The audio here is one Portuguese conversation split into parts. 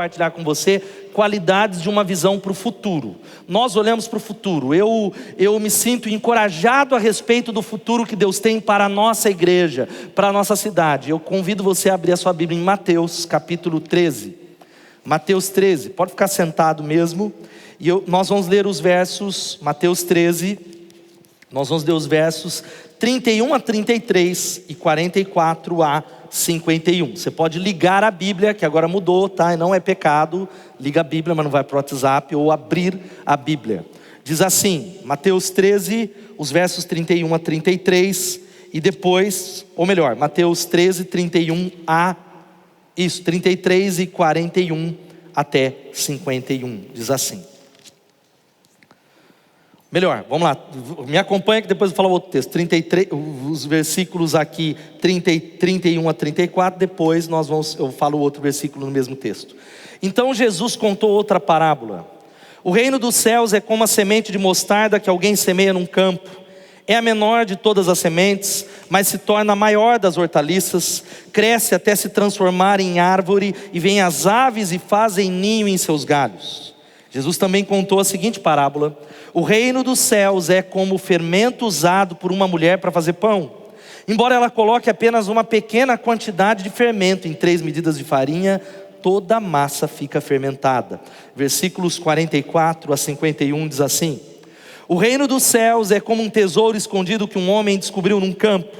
compartilhar com você qualidades de uma visão para o futuro. Nós olhamos para o futuro. Eu me sinto encorajado a respeito do futuro que Deus tem para a nossa igreja, para a nossa cidade. Eu convido você a abrir a sua Bíblia em Mateus capítulo 13. Mateus 13, pode ficar sentado mesmo. E nós vamos ler os versos, Mateus 13, nós vamos ler os versos 31 a 33 e 44 a 51. Você pode ligar a Bíblia, que agora mudou, tá? E não é pecado. Liga a Bíblia, mas não vai para o WhatsApp, ou abrir a Bíblia. Diz assim, Mateus 13, os versos 31 a 33, e depois, ou melhor, Mateus 13, 31 a 33 e 41 até 51. Diz assim. Melhor, vamos lá, me acompanha que depois eu vou falar o outro texto. 33, os versículos aqui 31 a 34, depois eu falo o outro versículo no mesmo texto. Então Jesus contou outra parábola. O reino dos céus é como a semente de mostarda que alguém semeia num campo. É a menor de todas as sementes, mas se torna a maior das hortaliças, cresce até se transformar em árvore, e vêm as aves e fazem ninho em seus galhos. Jesus também contou a seguinte parábola: o reino dos céus é como o fermento usado por uma mulher para fazer pão. Embora ela coloque apenas uma pequena quantidade de fermento em 3 medidas de farinha, toda a massa fica fermentada. Versículos 44 a 51 diz assim: o reino dos céus é como um tesouro escondido que um homem descobriu num campo.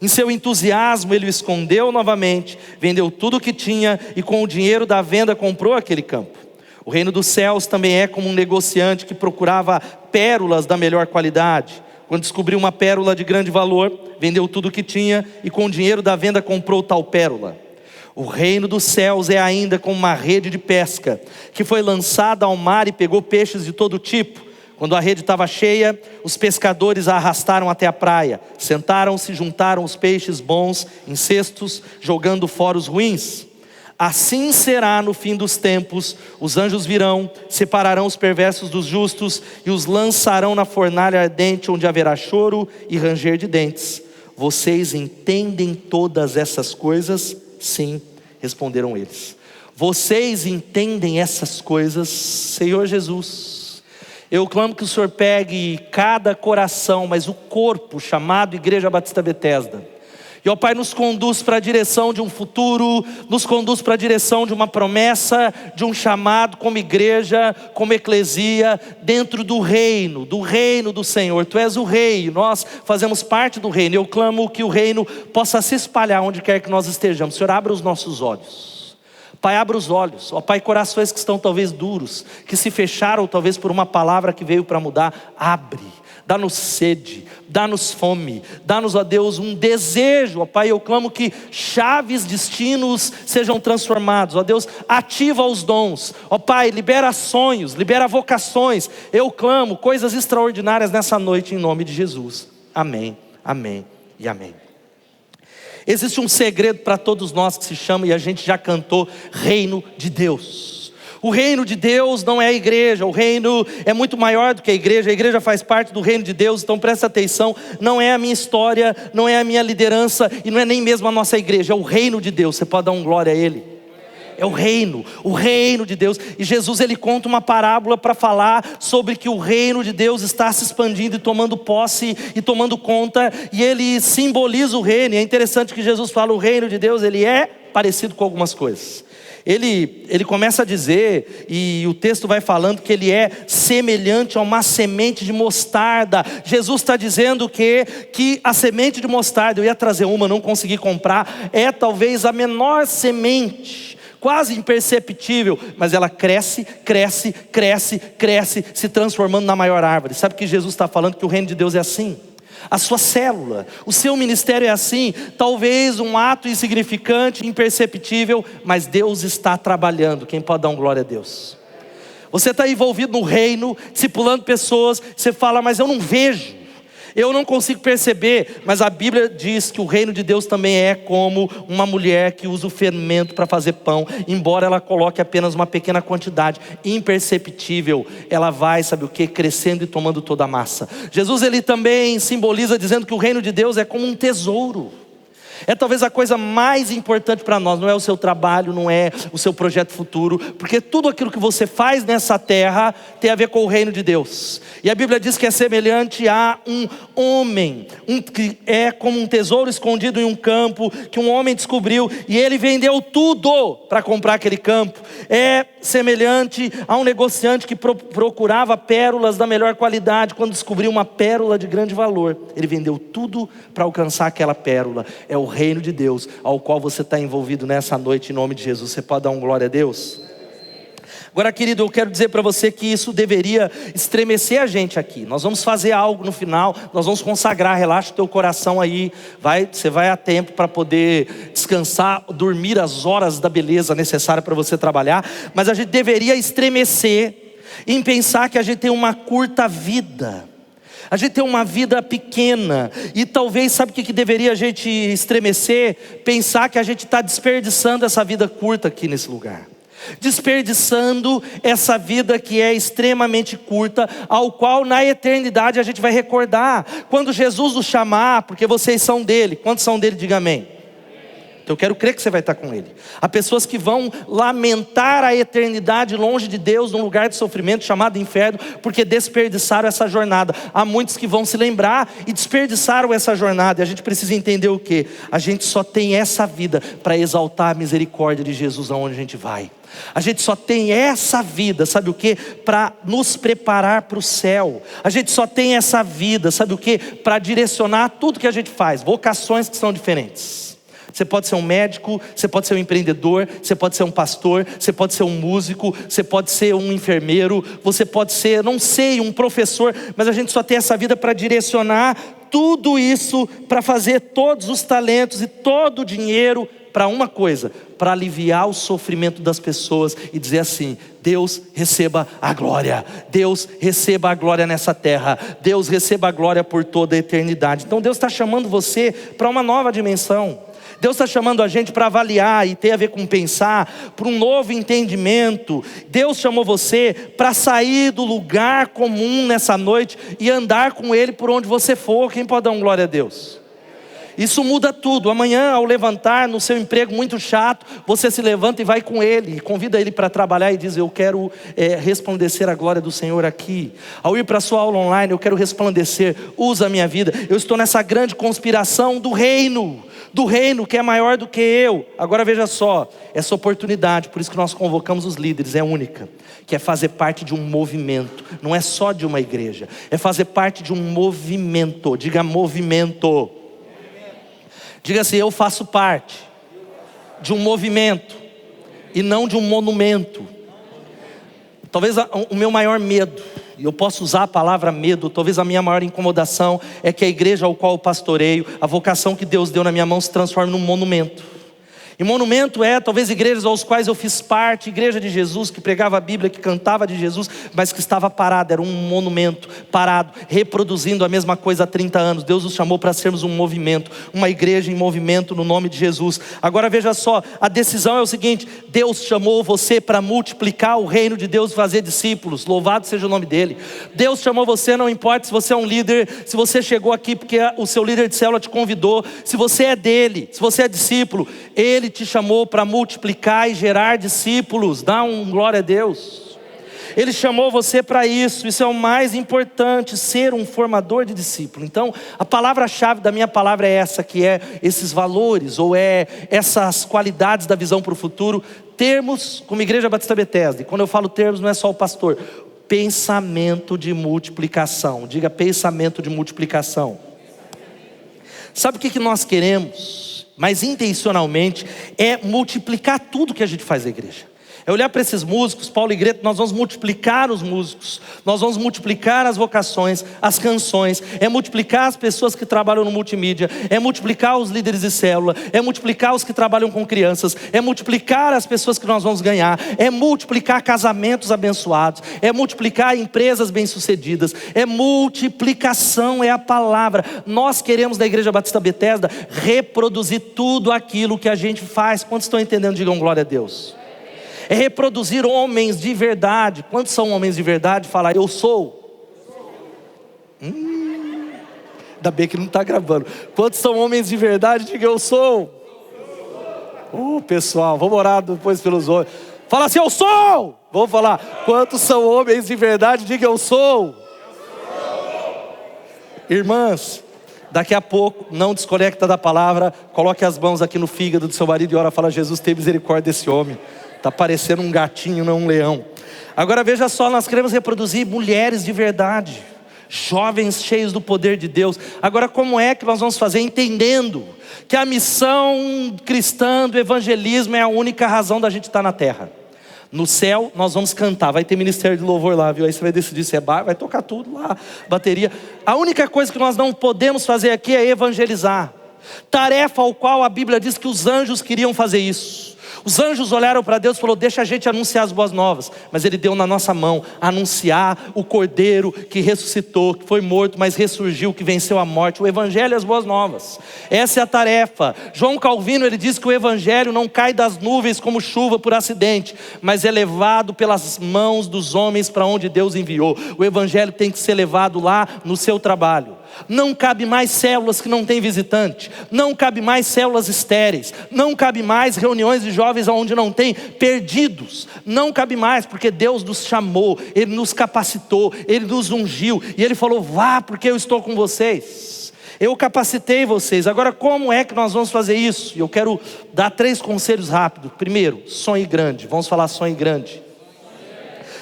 Em seu entusiasmo ele o escondeu novamente, vendeu tudo o que tinha e com o dinheiro da venda comprou aquele campo. O reino dos céus também é como um negociante que procurava pérolas da melhor qualidade. Quando descobriu uma pérola de grande valor, vendeu tudo o que tinha e com o dinheiro da venda comprou tal pérola. O reino dos céus é ainda como uma rede de pesca que foi lançada ao mar e pegou peixes de todo tipo. Quando a rede estava cheia, os pescadores a arrastaram até a praia. Sentaram-se e juntaram os peixes bons em cestos, jogando fora os ruins. Assim será no fim dos tempos. Os anjos virão, separarão os perversos dos justos e os lançarão na fornalha ardente, onde haverá choro e ranger de dentes. Vocês entendem todas essas coisas? Sim, responderam eles. Vocês entendem essas coisas, Senhor Jesus? Eu clamo que o Senhor pegue cada coração, mas o corpo chamado Igreja Batista Betesda. E ó Pai, nos conduz para a direção de um futuro, nos conduz para a direção de uma promessa, de um chamado como igreja, como eclesia, dentro do reino do Senhor. Tu és o rei, nós fazemos parte do reino. Eu clamo que o reino possa se espalhar onde quer que nós estejamos. Senhor, abra os nossos olhos. Pai, abra os olhos. Ó Pai, corações que estão talvez duros, que se fecharam talvez por uma palavra que veio para mudar, abre. Dá-nos sede, dá-nos fome, dá-nos, ó Deus, um desejo, ó Pai. Eu clamo que chaves, destinos sejam transformados, ó Deus. Ativa os dons, ó Pai, libera sonhos, libera vocações. Eu clamo coisas extraordinárias nessa noite em nome de Jesus. Amém, amém e amém. Existe um segredo para todos nós que se chama, e a gente já cantou, reino de Deus. O reino de Deus não é a igreja, o reino é muito maior do que a igreja faz parte do reino de Deus, então presta atenção, não é a minha história, não é a minha liderança, e não é nem mesmo a nossa igreja, é o reino de Deus. Você pode dar um glória a Ele? É o reino de Deus. E Jesus, ele conta uma parábola para falar sobre que o reino de Deus está se expandindo e tomando posse e tomando conta, e ele simboliza o reino. E é interessante que Jesus fala, o reino de Deus, ele é parecido com algumas coisas. Ele começa a dizer, e o texto vai falando que ele é semelhante a uma semente de mostarda. Jesus está dizendo que a semente de mostarda, eu ia trazer uma, não consegui comprar, é talvez a menor semente, quase imperceptível, mas ela cresce, se transformando na maior árvore. Sabe que Jesus está falando que o reino de Deus é assim? A sua célula, o seu ministério é assim, talvez um ato insignificante, imperceptível, mas Deus está trabalhando. Quem pode dar um glória a Deus? Você está envolvido no reino, discipulando pessoas, você fala, mas eu não vejo, eu não consigo perceber. Mas a Bíblia diz que o reino de Deus também é como uma mulher que usa o fermento para fazer pão. Embora ela coloque apenas uma pequena quantidade, imperceptível, ela vai, sabe o que? Crescendo e tomando toda a massa. Jesus, ele também simboliza dizendo que o reino de Deus é como um tesouro. É talvez a coisa mais importante para nós. Não é o seu trabalho, não é o seu projeto futuro, porque tudo aquilo que você faz nessa terra tem a ver com o reino de Deus. E a Bíblia diz que é semelhante a um homem, que é como um tesouro escondido em um campo, que um homem descobriu, e ele vendeu tudo para comprar aquele campo. É semelhante a um negociante que procurava pérolas da melhor qualidade. Quando descobriu uma pérola de grande valor, ele vendeu tudo para alcançar aquela pérola. É o reino de Deus ao qual você está envolvido nessa noite, em nome de Jesus. Você pode dar um glória a Deus? Agora, querido, eu quero dizer para você que isso deveria estremecer a gente aqui. Nós vamos fazer algo no final, nós vamos consagrar. Relaxa o teu coração aí, você vai a tempo para poder descansar, dormir as horas da beleza necessária para você trabalhar. Mas a gente deveria estremecer em pensar que a gente tem uma curta vida. A gente tem uma vida pequena. E talvez, sabe o que deveria a gente estremecer? Pensar que a gente está desperdiçando essa vida curta aqui nesse lugar. Desperdiçando essa vida que é extremamente curta, ao qual na eternidade a gente vai recordar. Quando Jesus nos chamar, porque vocês são dele. Quantos são dele? Diga amém. Então eu quero crer que você vai estar com ele. Há pessoas que vão lamentar a eternidade longe de Deus, num lugar de sofrimento chamado inferno, porque desperdiçaram essa jornada. Há muitos que vão se lembrar e desperdiçaram essa jornada. E a gente precisa entender o quê? A gente só tem essa vida para exaltar a misericórdia de Jesus aonde a gente vai. A gente só tem essa vida, sabe o que? Para nos preparar para o céu. A gente só tem essa vida, sabe o que? Para direcionar tudo que a gente faz. Vocações que são diferentes. Você pode ser um médico, você pode ser um empreendedor, você pode ser um pastor, você pode ser um músico, você pode ser um enfermeiro, você pode ser, não sei, um professor. Mas a gente só tem essa vida para direcionar tudo isso, para fazer todos os talentos e todo o dinheiro para uma coisa, para aliviar o sofrimento das pessoas e dizer assim: Deus receba a glória, Deus receba a glória nessa terra, Deus receba a glória por toda a eternidade. Então Deus está chamando você para uma nova dimensão. Deus está chamando a gente para avaliar e ter a ver com pensar, para um novo entendimento. Deus chamou você para sair do lugar comum nessa noite e andar com Ele por onde você for. Quem pode dar um glória a Deus? Isso muda tudo. Amanhã, ao levantar no seu emprego muito chato, você se levanta e vai com Ele, convida Ele para trabalhar e diz: eu quero resplandecer a glória do Senhor aqui. Ao ir para a sua aula online, eu quero resplandecer, usa a minha vida. Eu estou nessa grande conspiração do reino que é maior do que eu. Agora veja só, essa oportunidade, por isso que nós convocamos os líderes, é única, que é fazer parte de um movimento. Não é só de uma igreja, é fazer parte de um movimento. Diga movimento. Diga assim: eu faço parte de um movimento e não de um monumento. Talvez o meu maior medo, e eu posso usar a palavra medo, talvez a minha maior incomodação é que a igreja ao qual eu pastoreio, a vocação que Deus deu na minha mão, se transforme num monumento. E monumento é talvez igrejas aos quais eu fiz parte, igreja de Jesus, que pregava a Bíblia, que cantava de Jesus, mas que estava parada, era um monumento parado, reproduzindo a mesma coisa há 30 anos. Deus nos chamou para sermos um movimento, uma igreja em movimento no nome de Jesus. Agora veja só, a decisão é o seguinte: Deus chamou você para multiplicar o reino de Deus, fazer discípulos. Louvado seja o nome dele. Deus chamou você, não importa se você é um líder, se você chegou aqui porque o seu líder de célula te convidou, se você é dele, se você é discípulo, Ele te chamou para multiplicar e gerar discípulos. Dá um glória a Deus. Ele chamou você para isso. Isso é o mais importante, ser um formador de discípulo. Então a palavra-chave da minha palavra é essa, que é esses valores, ou é essas qualidades da visão para o futuro. Termos como Igreja Batista Bethesda. E quando eu falo termos, não é só o pastor. Pensamento de multiplicação. Diga: pensamento de multiplicação. Sabe o que nós queremos? Mas intencionalmente é multiplicar tudo que a gente faz na igreja. É olhar para esses músicos, Paulo e Greta, nós vamos multiplicar os músicos, nós vamos multiplicar as vocações, as canções, é multiplicar as pessoas que trabalham no multimídia, é multiplicar os líderes de célula, é multiplicar os que trabalham com crianças, é multiplicar as pessoas que nós vamos ganhar, é multiplicar casamentos abençoados, é multiplicar empresas bem-sucedidas, é multiplicação, é a palavra. Nós queremos na Igreja Batista Bethesda reproduzir tudo aquilo que a gente faz. Quantos estão entendendo? Digam glória a Deus. É reproduzir homens de verdade. Quantos são homens de verdade? Fala: eu sou. Ainda bem que não está gravando. Quantos são homens de verdade? Diga eu sou. Pessoal, vamos orar depois pelos homens. Fala assim, eu sou. Vamos falar, quantos são homens de verdade? Diga eu sou. Irmãs, daqui a pouco, não desconecta da palavra, coloque as mãos aqui no fígado do seu marido e ora, fala, Jesus, tem misericórdia desse homem. Está parecendo um gatinho, não um leão. Agora veja só, nós queremos reproduzir mulheres de verdade, jovens cheios do poder de Deus. Agora como é que nós vamos fazer? Entendendo que a missão cristã do evangelismo é a única razão da gente estar na terra. No céu nós vamos cantar, vai ter ministério de louvor lá, viu? Aí você vai decidir se é bar, vai tocar tudo lá, bateria. A única coisa que nós não podemos fazer aqui é evangelizar. Tarefa ao qual a Bíblia diz que os anjos queriam fazer isso. Os anjos olharam para Deus e falaram, deixa a gente anunciar as boas novas. Mas Ele deu na nossa mão, anunciar o Cordeiro que ressuscitou, que foi morto, mas ressurgiu, que venceu a morte. O Evangelho e as boas novas. Essa é a tarefa. João Calvino, ele diz que o Evangelho não cai das nuvens como chuva por acidente, mas é levado pelas mãos dos homens para onde Deus enviou. O Evangelho tem que ser levado lá no seu trabalho. Não cabe mais células que não têm visitante. Não cabe mais células estéreis. Não cabe mais reuniões de jovens onde não tem perdidos. Não cabe mais, porque Deus nos chamou, Ele nos capacitou, Ele nos ungiu. E Ele falou, vá porque eu estou com vocês. Eu capacitei vocês. Agora como é que nós vamos fazer isso? Eu quero dar 3 conselhos rápidos. Primeiro, sonhe grande. Vamos falar sonhe grande.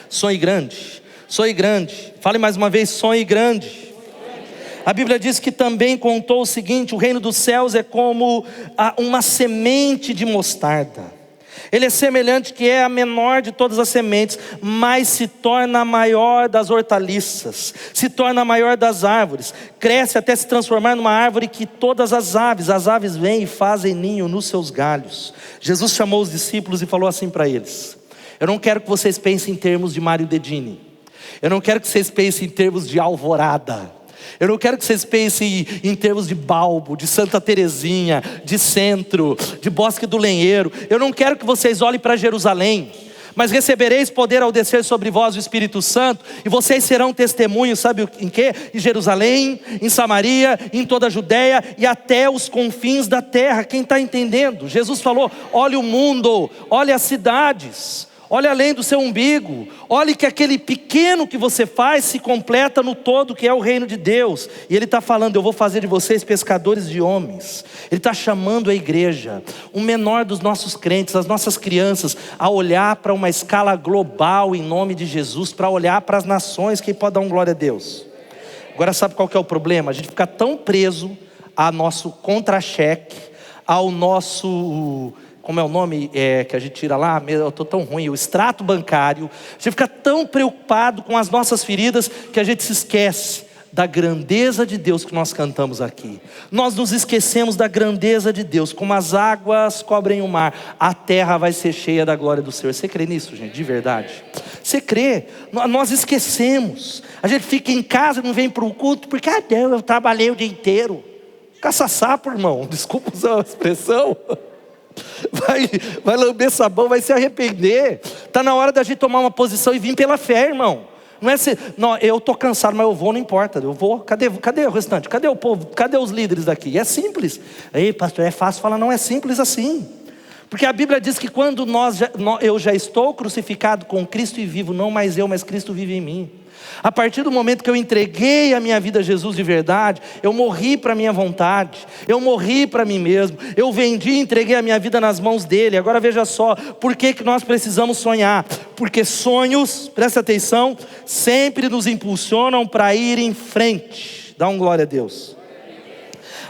Sonhe grande. Sonhe grande. Fale mais uma vez, sonhe grande. A Bíblia diz que também contou o seguinte, o reino dos céus é como uma semente de mostarda. Ele é semelhante que é a menor de todas as sementes, mas se torna a maior das hortaliças, se torna a maior das árvores, cresce até se transformar numa árvore que todas as aves vêm e fazem ninho nos seus galhos. Jesus chamou os discípulos e falou assim para eles, eu não quero que vocês pensem em termos de Mário Dedini, eu não quero que vocês pensem em termos de Alvorada, eu não quero que vocês pensem em termos de Balbo, de Santa Terezinha, de Centro, de Bosque do Lenheiro. Eu não quero que vocês olhem para Jerusalém, mas recebereis poder ao descer sobre vós o Espírito Santo, e vocês serão testemunhos, sabe em quê? Em Jerusalém, em Samaria, em toda a Judéia e até os confins da terra. Quem está entendendo? Jesus falou, olhe o mundo, olhe as cidades. Olhe além do seu umbigo, olhe que aquele pequeno que você faz se completa no todo que é o reino de Deus. E Ele está falando, eu vou fazer de vocês pescadores de homens. Ele está chamando a igreja, o menor dos nossos crentes, as nossas crianças, a olhar para uma escala global em nome de Jesus, para olhar para as nações. Quem pode dar um glória a Deus? Agora sabe qual que é o problema? A gente fica tão preso a nosso contra-cheque, ao nosso... como é o nome que a gente tira lá, eu estou tão ruim, o extrato bancário. A gente fica tão preocupado com as nossas feridas que a gente se esquece da grandeza de Deus que nós cantamos aqui. Nós nos esquecemos da grandeza de Deus. Como as águas cobrem o mar, a terra vai ser cheia da glória do Senhor. Você crê nisso, gente? De verdade? Você crê? Nós esquecemos. A gente fica em casa, não vem para o culto, porque eu trabalhei o dia inteiro. Caça-sapo, irmão, desculpa usar a expressão. Vai lamber sabão, vai se arrepender. Está na hora da gente tomar uma posição e vir pela fé, irmão. Não é assim, não, eu estou cansado, mas eu vou, não importa. Eu vou, cadê o restante? Cadê o povo? Cadê os líderes daqui? É simples. Aí, pastor, é fácil falar, não é simples assim. Porque a Bíblia diz que quando eu já estou crucificado com Cristo e vivo, não mais eu, mas Cristo vive em mim. A partir do momento que eu entreguei a minha vida a Jesus de verdade, eu morri para a minha vontade, eu morri para mim mesmo, eu vendi e entreguei a minha vida nas mãos dele. Agora veja só, por que nós precisamos sonhar? Porque sonhos, presta atenção, sempre nos impulsionam para ir em frente. Dá um glória a Deus.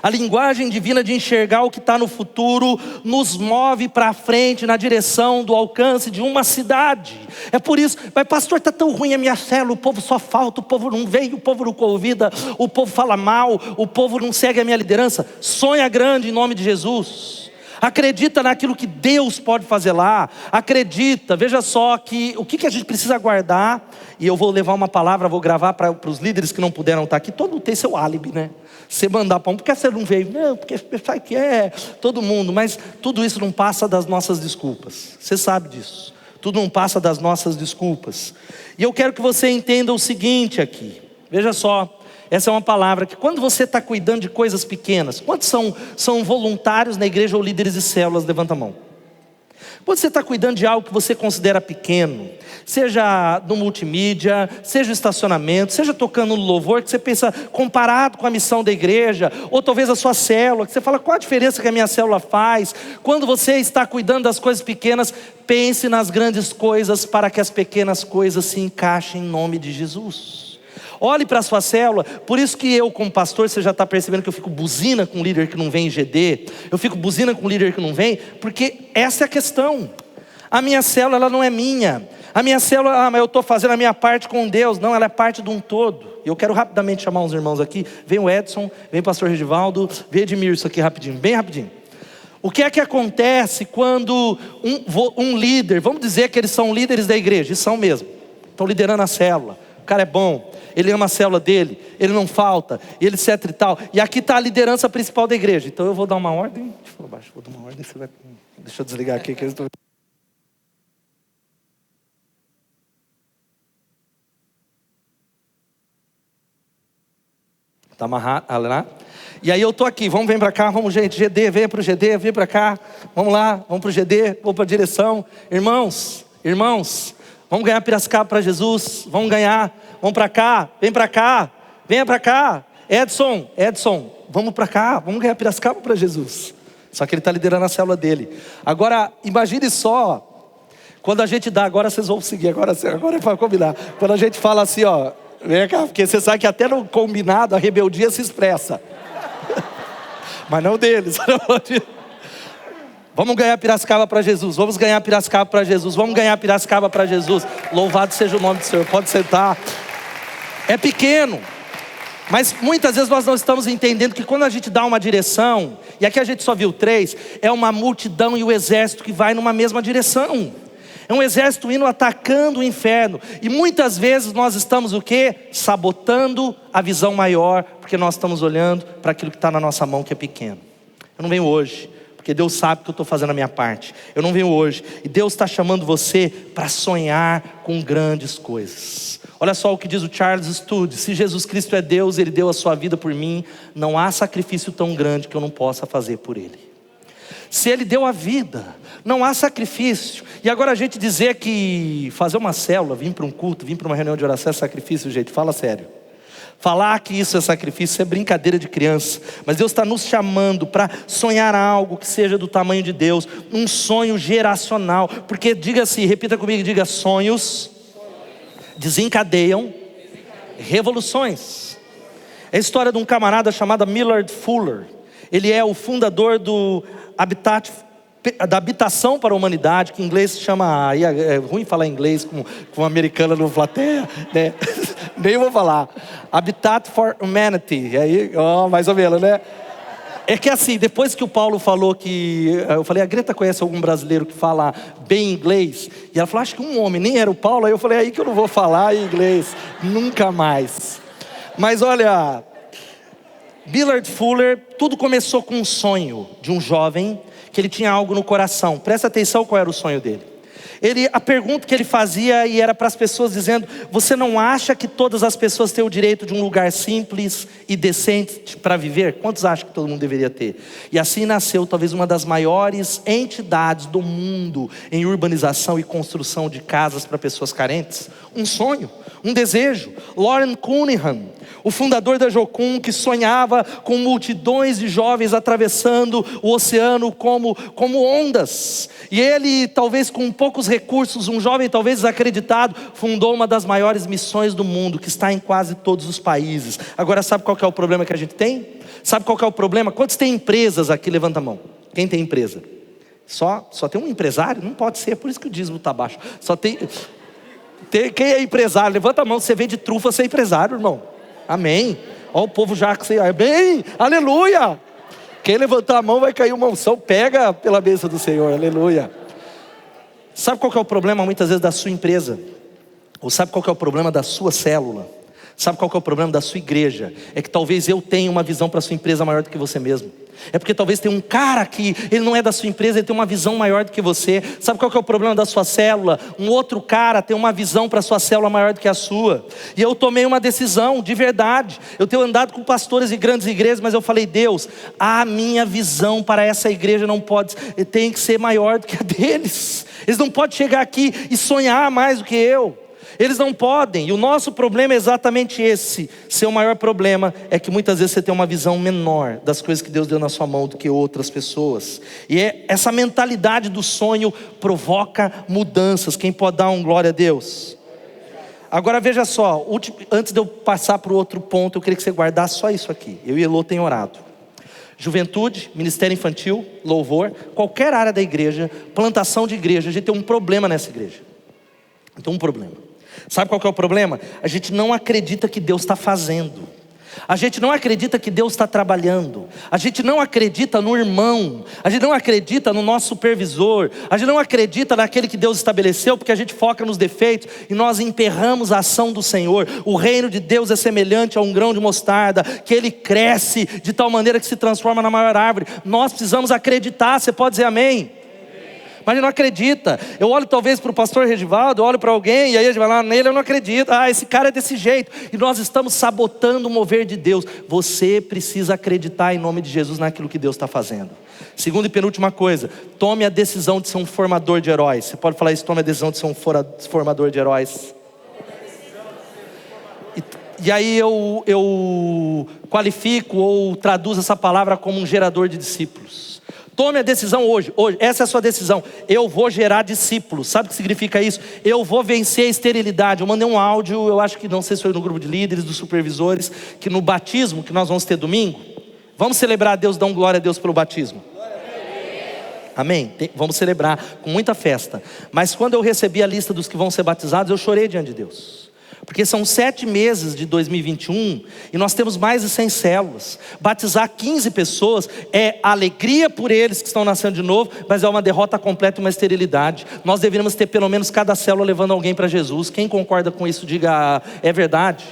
A linguagem divina de enxergar o que está no futuro nos move para frente na direção do alcance de uma cidade. É por isso, mas pastor, está tão ruim a minha célula, o povo só falta, o povo não veio, o povo não convida, o povo fala mal, o povo não segue a minha liderança. Sonha grande em nome de Jesus. Acredita naquilo que Deus pode fazer lá. Acredita, veja só que o que a gente precisa guardar. E eu vou levar uma palavra, vou gravar para os líderes que não puderam estar aqui. Todo mundo tem seu álibi, né? Você mandar para um, porque você não veio? Não, porque sabe que é todo mundo. Mas tudo isso não passa das nossas desculpas. Você sabe disso. Tudo não passa das nossas desculpas. E eu quero que você entenda o seguinte aqui. Veja só. Essa é uma palavra que quando você está cuidando de coisas pequenas, quantos são voluntários na igreja ou líderes de células? Levanta a mão. Quando você está cuidando de algo que você considera pequeno, seja no multimídia, seja no estacionamento, seja tocando no louvor, que você pensa comparado com a missão da igreja, ou talvez a sua célula, que você fala qual a diferença que a minha célula faz. Quando você está cuidando das coisas pequenas, pense nas grandes coisas para que as pequenas coisas se encaixem em nome de Jesus. Olhe para a sua célula. Por isso que eu, como pastor, você já está percebendo que eu fico buzina com um líder que não vem em GD. Eu fico buzina com um líder que não vem, porque essa é a questão. A minha célula, ela não é minha. A minha célula, mas eu estou fazendo a minha parte com Deus. Não, ela é parte de um todo. E eu quero rapidamente chamar uns irmãos aqui. Vem o Edson, vem o pastor Regivaldo, vem Edmir, isso aqui rapidinho, bem rapidinho. O que é que acontece quando um líder, vamos dizer que eles são líderes da igreja, e são mesmo, estão liderando a célula. O cara é bom, ele ama a célula dele, ele não falta, ele etc e tal. E aqui está a liderança principal da igreja. Então eu vou dar uma ordem. Deixa eu falar baixo, vou dar uma ordem. Você vai... Deixa eu desligar aqui que eu estou... Está amarrado, lá. E aí eu estou aqui, vem para cá, vamos gente, GD, vem para o GD, vem para cá. Vamos lá, vamos para o GD, vou para a direção. Irmãos, vamos ganhar Piracicaba para Jesus, vamos ganhar. Vamos para cá, vem para cá, venha para cá. Edson, vamos para cá, vamos ganhar Piracicaba para Jesus. Só que ele está liderando a célula dele. Agora, imagine só, quando a gente dá, agora vocês vão seguir, agora é para combinar. Quando a gente fala assim, ó, vem cá, porque você sabe que até no combinado a rebeldia se expressa. Mas não deles. Vamos ganhar Piracicaba para Jesus, vamos ganhar Piracicaba para Jesus, vamos ganhar Piracicaba para Jesus. Louvado seja o nome do Senhor, pode sentar. É pequeno, mas muitas vezes nós não estamos entendendo que quando a gente dá uma direção, e aqui a gente só viu 3, é uma multidão e o exército que vai numa mesma direção. É um exército indo atacando o inferno. E muitas vezes nós estamos o quê? Sabotando a visão maior, porque nós estamos olhando para aquilo que está na nossa mão que é pequeno. Eu não venho hoje porque Deus sabe que eu estou fazendo a minha parte. Eu não venho hoje, e Deus está chamando você para sonhar com grandes coisas. Olha só o que diz o Charles Studd: se Jesus Cristo é Deus, Ele deu a sua vida por mim, não há sacrifício tão grande que eu não possa fazer por Ele. Se Ele deu a vida, não há sacrifício. E agora a gente dizer que fazer uma célula, vir para um culto, vir para uma reunião de oração é sacrifício, gente, fala sério. Falar que isso é sacrifício é brincadeira de criança. Mas Deus está nos chamando para sonhar algo que seja do tamanho de Deus. Um sonho geracional. Porque diga assim, repita comigo, diga: sonhos desencadeiam revoluções. É a história de um camarada chamado Millard Fuller. Ele é o fundador do da Habitação para a Humanidade, que em inglês se chama... É ruim falar inglês com um americano no plateia, né? Nem vou falar. Habitat for Humanity. Aí, mais ou menos, né? É que assim, depois que o Paulo falou que... Eu falei, a Greta conhece algum brasileiro que fala bem inglês? E ela falou, acho que um homem, nem era o Paulo. Aí eu falei, aí que eu não vou falar em inglês. Nunca mais. Mas olha... Millard Fuller, tudo começou com um sonho de um jovem que ele tinha algo no coração. Presta atenção qual era o sonho dele. A pergunta que ele fazia e era para as pessoas dizendo: você não acha que todas as pessoas têm o direito de um lugar simples e decente para viver? Quantos acham que todo mundo deveria ter? E assim nasceu talvez uma das maiores entidades do mundo em urbanização e construção de casas para pessoas carentes. Um sonho, um desejo. Lauren Cunningham, o fundador da Jocum, que sonhava com multidões de jovens atravessando o oceano como ondas. E ele, talvez com poucos recursos, um jovem talvez desacreditado, fundou uma das maiores missões do mundo, que está em quase todos os países. Agora, sabe qual que é o problema que a gente tem? Sabe qual que é o problema? Quantos tem empresas aqui? Levanta a mão. Quem tem empresa? Só tem um empresário? Não pode ser, é por isso que o dízimo está baixo. Só tem... Quem é empresário? Levanta a mão. Você vende trufa, você é empresário, irmão. Amém. Olha o povo já que você... Amém, aleluia. Quem levantar a mão vai cair uma unção. Pega pela bênção do Senhor, aleluia. Sabe qual que é o problema muitas vezes da sua empresa? Ou sabe qual que é o problema da sua célula? Sabe qual que é o problema da sua igreja? É que talvez eu tenha uma visão para a sua empresa maior do que você mesmo. É porque talvez tem um cara que ele não é da sua empresa, ele tem uma visão maior do que você. Sabe qual que é o problema da sua célula? Um outro cara tem uma visão para a sua célula maior do que a sua. E eu tomei uma decisão, de verdade. Eu tenho andado com pastores de grandes igrejas, mas eu falei: Deus, a minha visão para essa igreja não pode, tem que ser maior do que a deles. Eles não podem chegar aqui e sonhar mais do que eu. Eles não podem, e o nosso problema é exatamente esse. Seu maior problema é que muitas vezes você tem uma visão menor das coisas que Deus deu na sua mão do que outras pessoas. E essa mentalidade do sonho provoca mudanças. Quem pode dar um glória a Deus? Agora veja só, antes de eu passar para o outro ponto, eu queria que você guardasse só isso aqui. Eu e Elô tem orado. Juventude, ministério infantil, louvor, qualquer área da igreja, plantação de igreja, a gente tem um problema nessa igreja. Tem um problema. Sabe qual que é o problema? A gente não acredita que Deus está fazendo. A gente não acredita que Deus está trabalhando. A gente não acredita no irmão. A gente não acredita no nosso supervisor. A gente não acredita naquele que Deus estabeleceu, porque a gente foca nos defeitos e nós emperramos a ação do Senhor. O reino de Deus é semelhante a um grão de mostarda, que ele cresce de tal maneira que se transforma na maior árvore. Nós precisamos acreditar. Você pode dizer amém? Mas ele não acredita. Eu olho talvez para o pastor Regivaldo, eu olho para alguém, e aí a gente vai lá nele, eu não acredito. Esse cara é desse jeito. E nós estamos sabotando o mover de Deus. Você precisa acreditar em nome de Jesus naquilo que Deus está fazendo. Segunda e penúltima coisa, tome a decisão de ser um formador de heróis. Você pode falar isso: tome a decisão de ser um formador de heróis. E aí eu qualifico ou traduzo essa palavra como um gerador de discípulos. Tome a decisão hoje, essa é a sua decisão. Eu vou gerar discípulos. Sabe o que significa isso? Eu vou vencer a esterilidade. Eu mandei um áudio, eu acho que não sei se foi no grupo de líderes, dos supervisores, que no batismo que nós vamos ter domingo, vamos celebrar a Deus, dão glória a Deus pelo batismo. Amém? Vamos celebrar com muita festa. Mas quando eu recebi a lista dos que vão ser batizados, eu chorei diante de Deus. Porque são 7 meses de 2021 e nós temos mais de 100 células. Batizar 15 pessoas é alegria por eles que estão nascendo de novo, mas é uma derrota completa e uma esterilidade. Nós deveríamos ter pelo menos cada célula levando alguém para Jesus. Quem concorda com isso, diga: é verdade.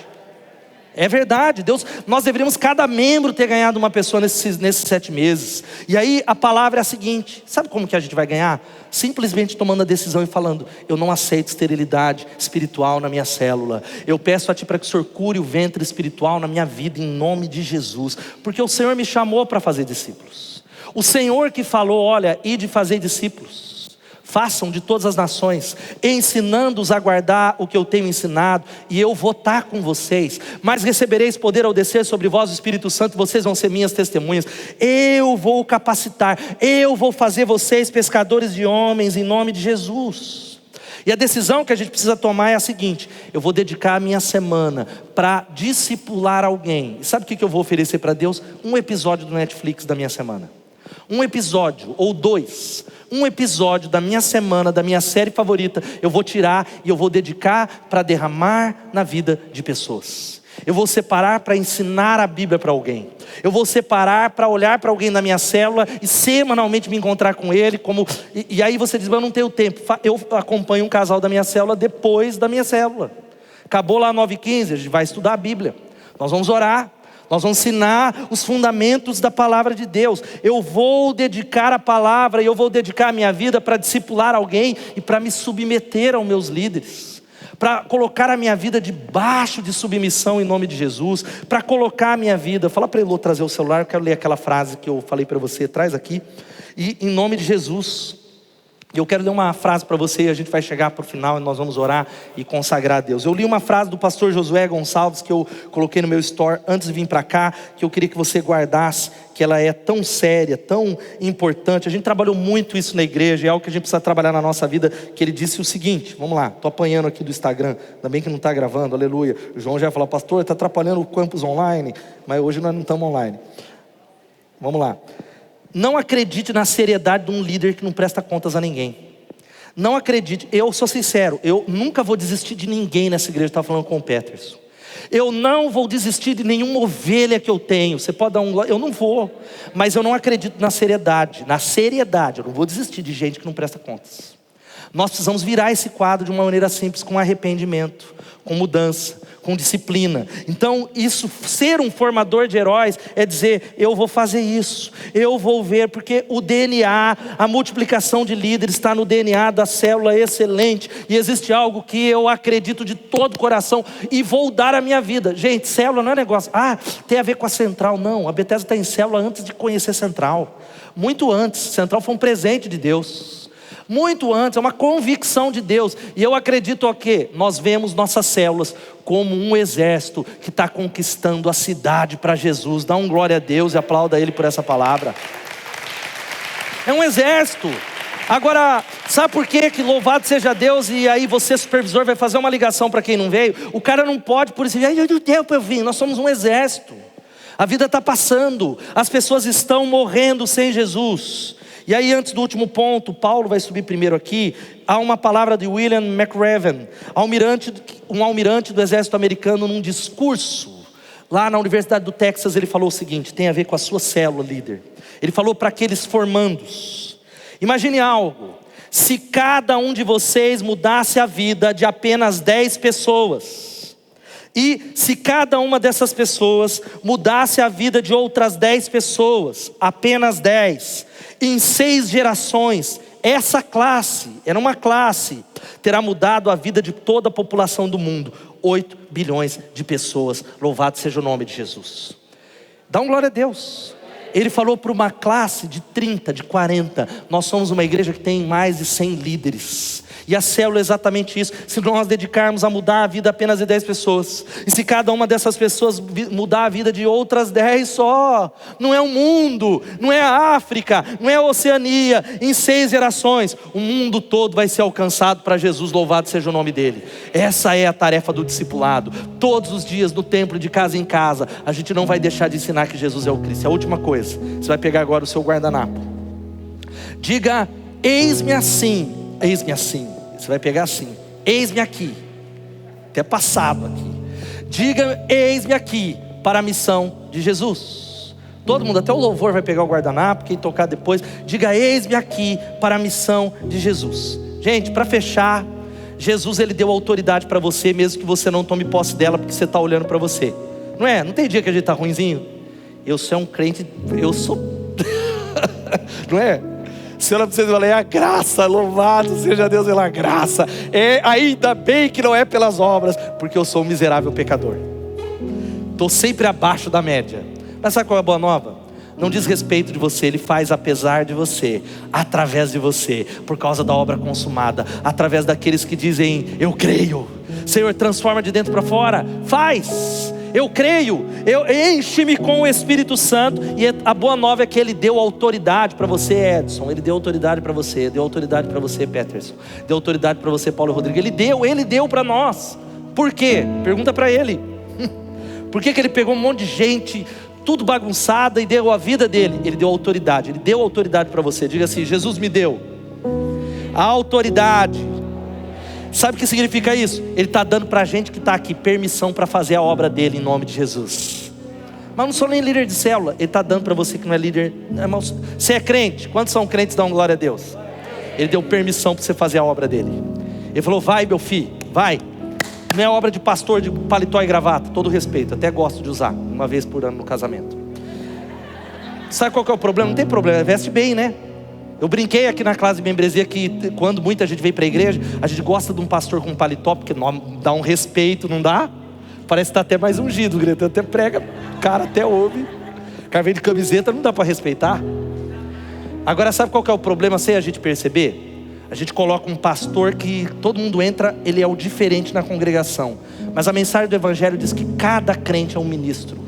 É verdade, Deus, nós deveríamos cada membro ter ganhado uma pessoa nesses 7 meses. E aí a palavra é a seguinte: sabe como que a gente vai ganhar? Simplesmente tomando a decisão e falando: eu não aceito esterilidade espiritual na minha célula. Eu peço a Ti para que o Senhor cure o ventre espiritual na minha vida, em nome de Jesus. Porque o Senhor me chamou para fazer discípulos. O Senhor que falou: olha, ide fazer discípulos. Façam de todas as nações, ensinando-os a guardar o que eu tenho ensinado, e eu vou estar com vocês. Mas recebereis poder ao descer sobre vós o Espírito Santo, vocês vão ser minhas testemunhas. Eu vou capacitar, eu vou fazer vocês pescadores de homens, em nome de Jesus. E a decisão que a gente precisa tomar é a seguinte: eu vou dedicar a minha semana para discipular alguém. E sabe o que eu vou oferecer para Deus? Um episódio do Netflix da minha semana. Um episódio ou 2, um episódio da minha semana, da minha série favorita, eu vou tirar e eu vou dedicar para derramar na vida de pessoas. Eu vou separar para ensinar a Bíblia para alguém. Eu vou separar para olhar para alguém na minha célula e semanalmente me encontrar com ele. E aí você diz: mas eu não tenho tempo. Eu acompanho um casal da minha célula depois da minha célula. Acabou lá 9h15, a gente vai estudar a Bíblia. Nós vamos orar. Nós vamos ensinar os fundamentos da palavra de Deus. Eu vou dedicar a palavra e eu vou dedicar a minha vida para discipular alguém e para me submeter aos meus líderes. Para colocar a minha vida debaixo de submissão em nome de Jesus. Para colocar a minha vida. Fala para ele trazer o celular, eu quero ler aquela frase que eu falei para você. Traz aqui. E em nome de Jesus. Eu quero ler uma frase para você e a gente vai chegar para o final e nós vamos orar e consagrar a Deus. Eu li uma frase do pastor Josué Gonçalves que eu coloquei no meu store antes de vir para cá, que eu queria que você guardasse, que ela é tão séria, tão importante. A gente trabalhou muito isso na igreja, é algo que a gente precisa trabalhar na nossa vida, que ele disse o seguinte, vamos lá, estou apanhando aqui do Instagram, ainda bem que não está gravando, aleluia. O João já ia falar: pastor, está atrapalhando o campus online, mas hoje nós não estamos online. Vamos lá. Não acredite na seriedade de um líder que não presta contas a ninguém. Não acredite, eu sou sincero, eu nunca vou desistir de ninguém nessa igreja. Estava falando com o Peterson. Eu não vou desistir de nenhuma ovelha que eu tenho. Você pode dar eu não vou, mas eu não acredito na seriedade. Na seriedade, eu não vou desistir de gente que não presta contas. Nós precisamos virar esse quadro de uma maneira simples, com arrependimento, com mudança, com com disciplina. Então isso, ser um formador de heróis é dizer, eu vou fazer isso, eu vou ver, porque o DNA, a multiplicação de líderes está no DNA da célula excelente, e existe algo que eu acredito de todo o coração, e vou dar a minha vida. Gente, célula não é negócio, tem a ver com a Central, não, a Bethesda está em célula antes de conhecer Central, muito antes. Central foi um presente de Deus, muito antes, é uma convicção de Deus. E eu acredito o quê? Nós vemos nossas células como um exército que está conquistando a cidade para Jesus. Dá um glória a Deus e aplauda Ele por essa palavra. É um exército. Agora, sabe por quê? Que louvado seja Deus. E aí você, supervisor, vai fazer uma ligação para quem não veio. O cara não pode, por isso, do tempo eu vim. Nós somos um exército. A vida está passando, as pessoas estão morrendo sem Jesus. E aí, antes do último ponto, Paulo vai subir primeiro aqui. Há uma palavra de William McRaven, um almirante do exército americano, num discurso lá na Universidade do Texas. Ele falou o seguinte, tem a ver com a sua célula, líder. Ele falou para aqueles formandos: imagine algo, se cada um de vocês mudasse a vida de apenas 10 pessoas, e se cada uma dessas pessoas mudasse a vida de outras 10 pessoas, apenas 10, em 6 gerações, essa classe, era uma classe, terá mudado a vida de toda a população do mundo. 8 bilhões de pessoas, louvado seja o nome de Jesus. Dá um glória a Deus. Ele falou para uma classe de 30, de 40, nós somos uma igreja que tem mais de 100 líderes. E a célula é exatamente isso. Se nós dedicarmos a mudar a vida apenas de 10 pessoas, e se cada uma dessas pessoas mudar a vida de outras 10 só, não é o mundo, não é a África, não é a Oceania, em 6 gerações, o mundo todo vai ser alcançado para Jesus, louvado seja o nome dele. Essa é a tarefa do discipulado. Todos os dias no templo, de casa em casa, a gente não vai deixar de ensinar que Jesus é o Cristo. A última coisa, você vai pegar agora o seu guardanapo. Diga, eis-me assim, eis-me assim. Você vai pegar assim, eis-me aqui, até passado aqui. Diga, eis-me aqui para a missão de Jesus. Todo mundo, até o louvor vai pegar o guardanapo, quem tocar depois. Diga, eis-me aqui para a missão de Jesus. Gente, para fechar, Jesus ele deu autoridade para você, mesmo que você não tome posse dela, porque você está olhando para você. Não é? Não tem dia que a gente está ruinzinho? Eu sou um crente, eu sou... não é? Se ela precisa falar, é a graça, louvado seja Deus pela graça. Ainda bem que não é pelas obras, porque eu sou um miserável pecador. Estou sempre abaixo da média. Mas sabe qual é a boa nova? Não diz respeito de você, Ele faz apesar de você, através de você, por causa da obra consumada, através daqueles que dizem, eu creio. Senhor, transforma de dentro para fora, faz. Eu creio, enche-me com o Espírito Santo. E a boa nova é que Ele deu autoridade para você, Edson. Ele deu autoridade para você, deu autoridade para você, Peterson, deu autoridade para você, Paulo Rodrigues. Ele deu para nós. Por quê? Pergunta para Ele. Por que Ele pegou um monte de gente, tudo bagunçada, e deu a vida dele? Ele deu autoridade, Ele deu autoridade para você. Diga assim, Jesus me deu a autoridade. Sabe o que significa isso? Ele está dando para a gente que está aqui permissão para fazer a obra dele em nome de Jesus. Mas não sou nem líder de célula. Ele está dando para você que não é líder. Você é crente? Quantos são crentes? Dão glória a Deus. Ele deu permissão para você fazer a obra dele. Ele falou, vai meu filho, vai. Não é obra de pastor de paletó e gravata, todo respeito, até gosto de usar uma vez por ano no casamento. Sabe qual que é o problema? Não tem problema, veste bem, né? Eu brinquei aqui na classe de membresia que quando muita gente vem para a igreja, a gente gosta de um pastor com paletó, porque dá um respeito, não dá? Parece que está até mais ungido, Greta, até prega, cara até ouve. O cara vem de camiseta, não dá para respeitar. Agora sabe qual que é o problema sem a gente perceber? A gente coloca um pastor que todo mundo entra, ele é o diferente na congregação. Mas a mensagem do evangelho diz que cada crente é um ministro.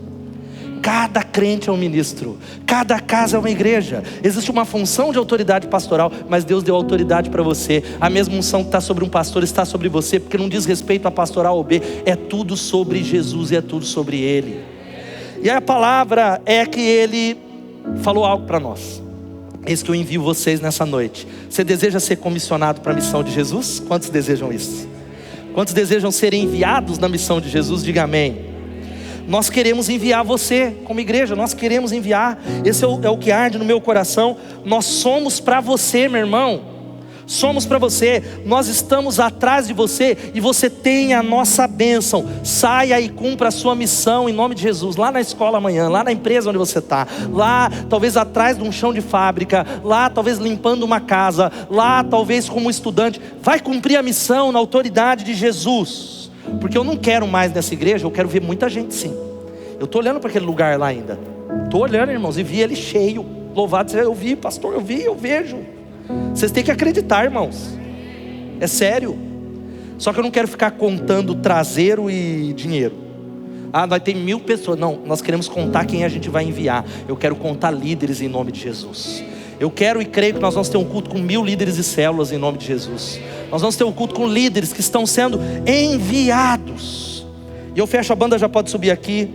Cada crente é um ministro. Cada casa é uma igreja. Existe uma função de autoridade pastoral, mas Deus deu autoridade para você. A mesma unção que está sobre um pastor está sobre você, porque não diz respeito a pastoral ou B. É tudo sobre Jesus e é tudo sobre Ele. E a palavra é que Ele falou algo para nós. Eis que eu envio vocês nessa noite. Você deseja ser comissionado para a missão de Jesus? Quantos desejam isso? Quantos desejam ser enviados na missão de Jesus? Diga amém. Nós queremos enviar você como igreja, nós queremos enviar. Esse é o que arde no meu coração. Nós somos para você, meu irmão. somos para você, nós estamos atrás de você e você tem a nossa bênção. Saia e cumpra a sua missão em nome de Jesus, lá na escola amanhã, lá na empresa onde você está, lá talvez atrás de um chão de fábrica, lá talvez limpando uma casa, lá talvez como estudante. Vai cumprir a missão na autoridade de Jesus, porque eu não quero mais nessa igreja, eu quero ver muita gente sim. Eu estou olhando para aquele lugar lá ainda, estou olhando, irmãos, e vi ele cheio. Louvado seja, eu vi, pastor, eu vejo. Vocês têm que acreditar, irmãos, é sério. Só que eu não quero ficar contando traseiro e dinheiro. Nós temos 1000 pessoas. Não, nós queremos contar quem a gente vai enviar. Eu quero contar líderes em nome de Jesus. Eu quero e creio que nós vamos ter um culto com 1000 líderes e células em nome de Jesus. Nós vamos ter um culto com líderes que estão sendo enviados. E eu fecho, a banda já pode subir aqui.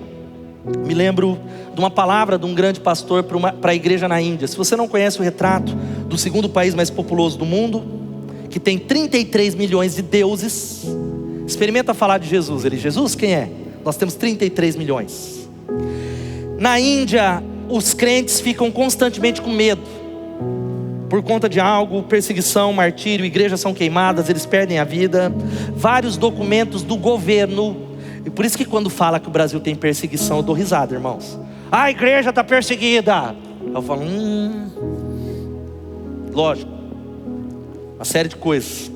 Me lembro de uma palavra de um grande pastor para a igreja na Índia. Se você não conhece o retrato do segundo país mais populoso do mundo, que tem 33 milhões de deuses, experimenta falar de Jesus. Ele, Jesus quem é? Nós temos 33 milhões. Na Índia, os crentes ficam constantemente com medo, por conta de algo, perseguição, martírio, igrejas são queimadas, eles perdem a vida. Vários documentos do governo. E por isso que quando fala que o Brasil tem perseguição, eu dou risada, irmãos. A igreja está perseguida. Eu falo, lógico, uma série de coisas.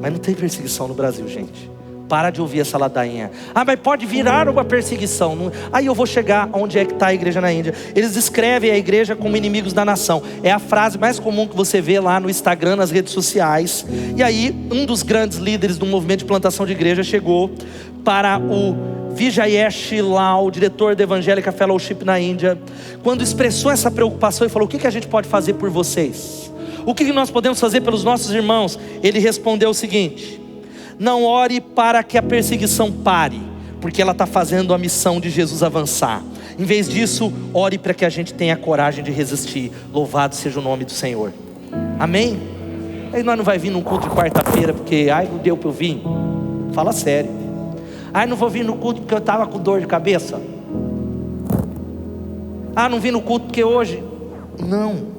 Mas não tem perseguição no Brasil, gente. Para de ouvir essa ladainha. Mas pode virar uma perseguição. Aí eu vou chegar onde é que está a igreja na Índia. Eles descrevem a igreja como inimigos da nação. É a frase mais comum que você vê lá no Instagram, nas redes sociais. E aí, um dos grandes líderes do movimento de plantação de igreja chegou para o Vijayesh Lal, diretor da Evangélica Fellowship na Índia, quando expressou essa preocupação e falou, o que a gente pode fazer por vocês? O que nós podemos fazer pelos nossos irmãos? Ele respondeu o seguinte: não ore para que a perseguição pare, porque ela está fazendo a missão de Jesus avançar. Em vez disso, ore para que a gente tenha coragem de resistir. Louvado seja o nome do Senhor. Amém? Aí nós não vai vir num culto de quarta-feira porque, não deu para eu vir. Fala sério. Não vou vir no culto porque eu estava com dor de cabeça. Não vim no culto porque hoje. Não.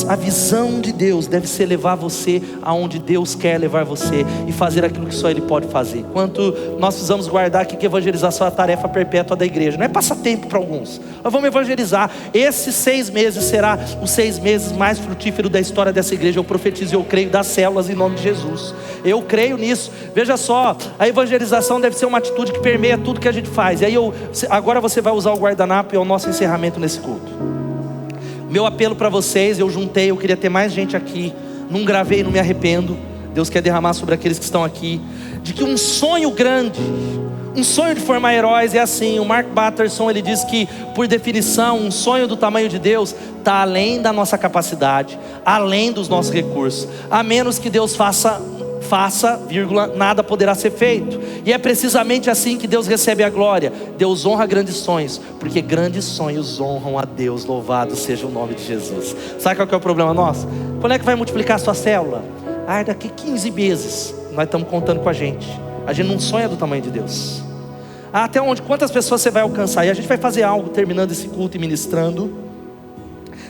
A visão de Deus deve ser levar você aonde Deus quer levar você e fazer aquilo que só Ele pode fazer. Quanto nós precisamos guardar aqui que evangelização é a tarefa perpétua da igreja. Não é passatempo para alguns. Nós vamos evangelizar. Esses 6 meses será os 6 meses mais frutíferos da história dessa igreja. Eu profetizo e eu creio das células em nome de Jesus. Eu creio nisso. Veja só, a evangelização deve ser uma atitude que permeia tudo que a gente faz. E aí agora você vai usar o guardanapo e é o nosso encerramento nesse culto. Meu apelo para vocês, eu queria ter mais gente aqui. Não gravei, não me arrependo. Deus quer derramar sobre aqueles que estão aqui. De que um sonho grande, um sonho de formar heróis é assim. O Mark Batterson, ele diz que, por definição, um sonho do tamanho de Deus está além da nossa capacidade, além dos nossos recursos. A menos que Deus faça, nada poderá ser feito. E é precisamente assim que Deus recebe a glória. Deus honra grandes sonhos, porque grandes sonhos honram a Deus. Louvado seja o nome de Jesus. Sabe qual que é o problema nosso? Quando é que vai multiplicar a sua célula? Daqui 15 meses. Nós estamos contando com a gente não sonha do tamanho de Deus. Até onde? Quantas pessoas você vai alcançar? E a gente vai fazer algo terminando esse culto e ministrando.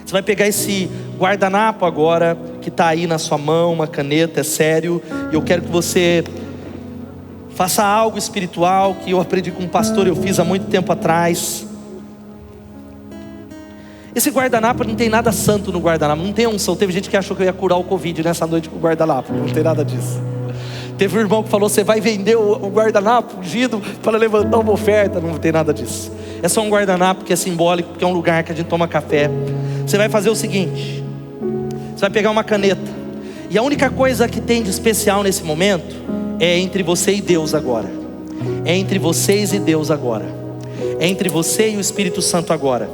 Você vai pegar esse guardanapo agora, que está aí na sua mão, uma caneta, é sério. E eu quero que você faça algo espiritual, que eu aprendi com um pastor, eu fiz há muito tempo atrás. Esse guardanapo não tem nada santo no guardanapo, não tem unção. Teve gente que achou que eu ia curar o Covid nessa noite com o guardanapo, não tem nada disso. Teve um irmão que falou, você vai vender o guardanapo ungido para levantar uma oferta. Não tem nada disso. É só um guardanapo que é simbólico, porque é um lugar que a gente toma café. Você vai fazer o seguinte: você vai pegar uma caneta, e a única coisa que tem de especial nesse momento é entre você e Deus agora. É entre vocês e Deus agora. É entre você e o Espírito Santo agora.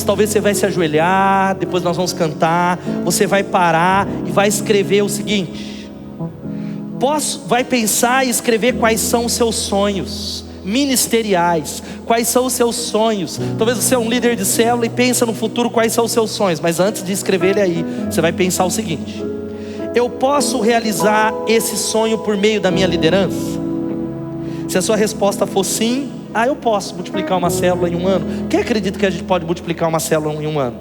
Talvez você vai se ajoelhar, depois nós vamos cantar. Você vai parar e vai escrever o seguinte. Vai pensar e escrever quais são os seus sonhos ministeriais, quais são os seus sonhos. Talvez você é um líder de célula e pensa no futuro quais são os seus sonhos. Mas antes de escrever ele aí, você vai pensar o seguinte: eu posso realizar esse sonho por meio da minha liderança? Se a sua resposta for sim, eu posso multiplicar uma célula em um ano. Quem acredita que a gente pode multiplicar uma célula em um ano?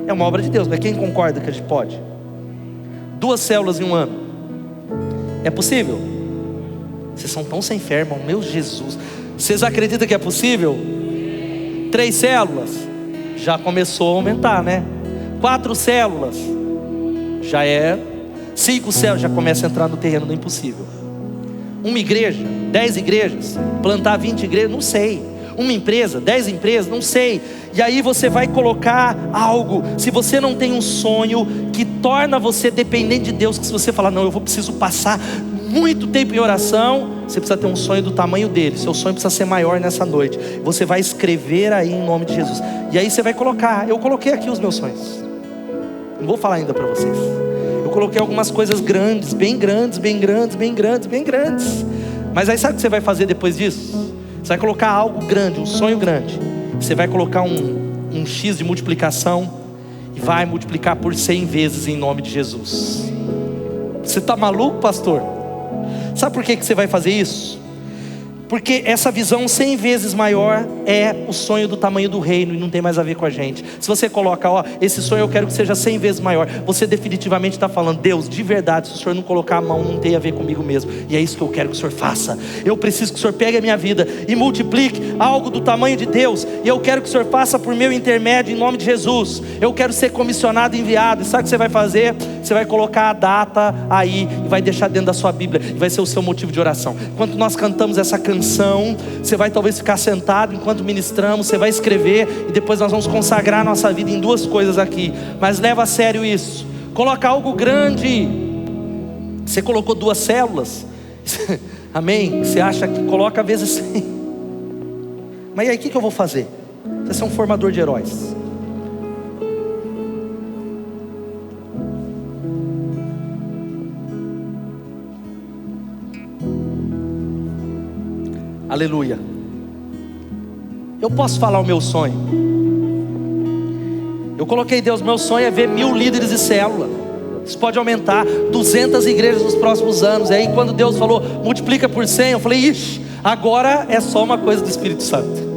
É uma obra de Deus, mas quem concorda que a gente pode? 2 células em um ano. É possível? Vocês são tão sem fé, irmão, meu Jesus. Vocês acreditam que é possível? 3 células, já começou a aumentar, né? 4 células, já é. 5 células, já começa a entrar no terreno do impossível. Uma igreja, 10 igrejas, plantar 20 igrejas, não sei. Uma empresa, 10 empresas, não sei. E aí você vai colocar algo. Se você não tem um sonho que torna você dependente de Deus, que se você falar, não, eu preciso passar muito tempo em oração, você precisa ter um sonho do tamanho dele. Seu sonho precisa ser maior nessa noite. Você vai escrever aí em nome de Jesus. E aí você vai colocar. Eu coloquei aqui os meus sonhos. Não vou falar ainda para vocês. Eu coloquei algumas coisas grandes, bem grandes, bem grandes, bem grandes, bem grandes. Mas aí sabe o que você vai fazer depois disso? Você vai colocar algo grande, um sonho grande. Você vai colocar um X de multiplicação e vai multiplicar por 100 vezes em nome de Jesus. Você está maluco, pastor? Sabe por que você vai fazer isso? Porque essa visão 100 vezes maior é o sonho do tamanho do reino e não tem mais a ver com a gente. Se você coloca, ó, esse sonho eu quero que seja 100 vezes maior, você definitivamente está falando, Deus, de verdade, se o Senhor não colocar a mão, não tem a ver comigo mesmo. E é isso que eu quero que o Senhor faça. Eu preciso que o Senhor pegue a minha vida e multiplique algo do tamanho de Deus. E eu quero que o Senhor faça por meu intermédio em nome de Jesus. Eu quero ser comissionado, enviado. E sabe o que você vai fazer? Você vai colocar a data aí e vai deixar dentro da sua Bíblia. E vai ser o seu motivo de oração. Enquanto nós cantamos essa canção, você vai talvez ficar sentado enquanto ministramos, você vai escrever e depois nós vamos consagrar a nossa vida em 2 coisas aqui. Mas leva a sério isso. Coloca algo grande. Você colocou 2 células. Amém? Você acha que coloca vezes 100. Mas e aí o que eu vou fazer? Você é um formador de heróis. Aleluia. Eu posso falar o meu sonho. Eu coloquei, Deus, meu sonho é ver 1000 líderes de célula. Isso pode aumentar 200 igrejas nos próximos anos. E aí quando Deus falou, multiplica por 100, eu falei, ixi, agora é só uma coisa do Espírito Santo.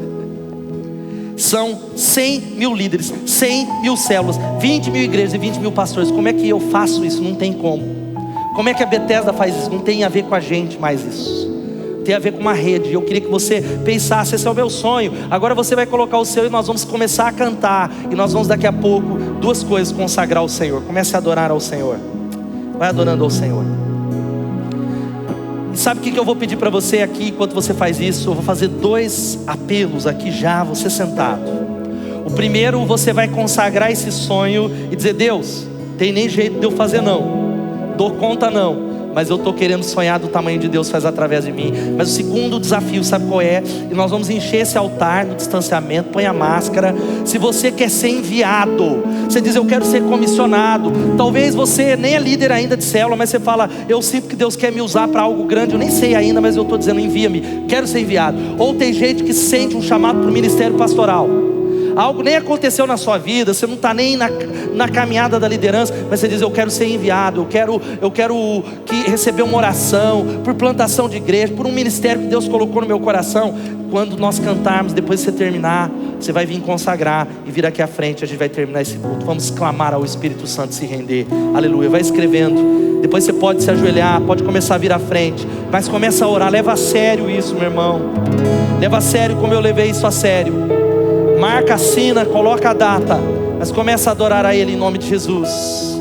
São 100.000 líderes, 100.000 células, 20.000 igrejas e 20.000 pastores. Como é que eu faço isso? Não tem como. Como é que a Bethesda faz isso? Não tem a ver com a gente mais isso. Tem a ver com uma rede. Eu queria que você pensasse, esse é o meu sonho. Agora você vai colocar o seu e nós vamos começar a cantar. E nós vamos daqui a pouco, 2 coisas, consagrar ao Senhor. Comece a adorar ao Senhor. Vai adorando ao Senhor. E sabe o que eu vou pedir para você aqui, enquanto você faz isso? Eu vou fazer 2 apelos aqui já, você sentado. O primeiro, você vai consagrar esse sonho e dizer, Deus, tem nem jeito de eu fazer não. Dou conta não. Mas eu estou querendo sonhar do tamanho de Deus faz através de mim. Mas o segundo desafio, sabe qual é? E nós vamos encher esse altar no distanciamento. Põe a máscara. Se você quer ser enviado, você diz, eu quero ser comissionado. Talvez você nem é líder ainda de célula, mas você fala, eu sinto que Deus quer me usar para algo grande. Eu nem sei ainda, mas eu estou dizendo, envia-me. Quero ser enviado. Ou tem gente que sente um chamado para o ministério pastoral. Algo nem aconteceu na sua vida, você não está nem na caminhada da liderança, mas você diz, eu quero ser enviado, eu quero receber uma oração, por plantação de igreja, por um ministério que Deus colocou no meu coração. Quando nós cantarmos, depois de você terminar, você vai vir consagrar e vir aqui à frente, a gente vai terminar esse culto. Vamos clamar ao Espírito Santo se render. Aleluia, vai escrevendo. Depois você pode se ajoelhar, pode começar a vir à frente, mas começa a orar. Leva a sério isso, meu irmão. Leva a sério como eu levei isso a sério. Marca, assina, coloca a data, mas começa a adorar a Ele em nome de Jesus.